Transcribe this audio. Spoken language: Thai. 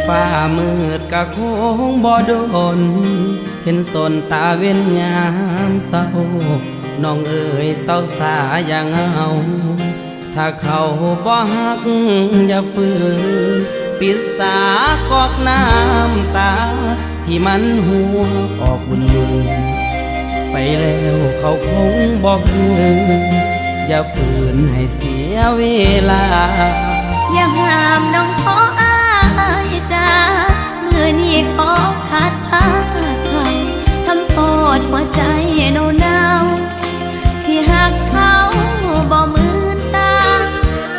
ฟ้ามืดกะคงบ่โดนเห็นสนตาเว้นยามเศร้าน้องเอ๋ยเศร้าสาอย่างเอาถ้าเขาบ่ฮักอย่าฝืนปิดสากอกน้ำตาที่มันหัวออกบุญมือไปแล้วเขาคงบอกคืนอย่าฝืนให้เสียเวลาอย่าห้ามน้องขออายจ้ามือนี้ขอขาดพาเขาทำโทษหัวใจ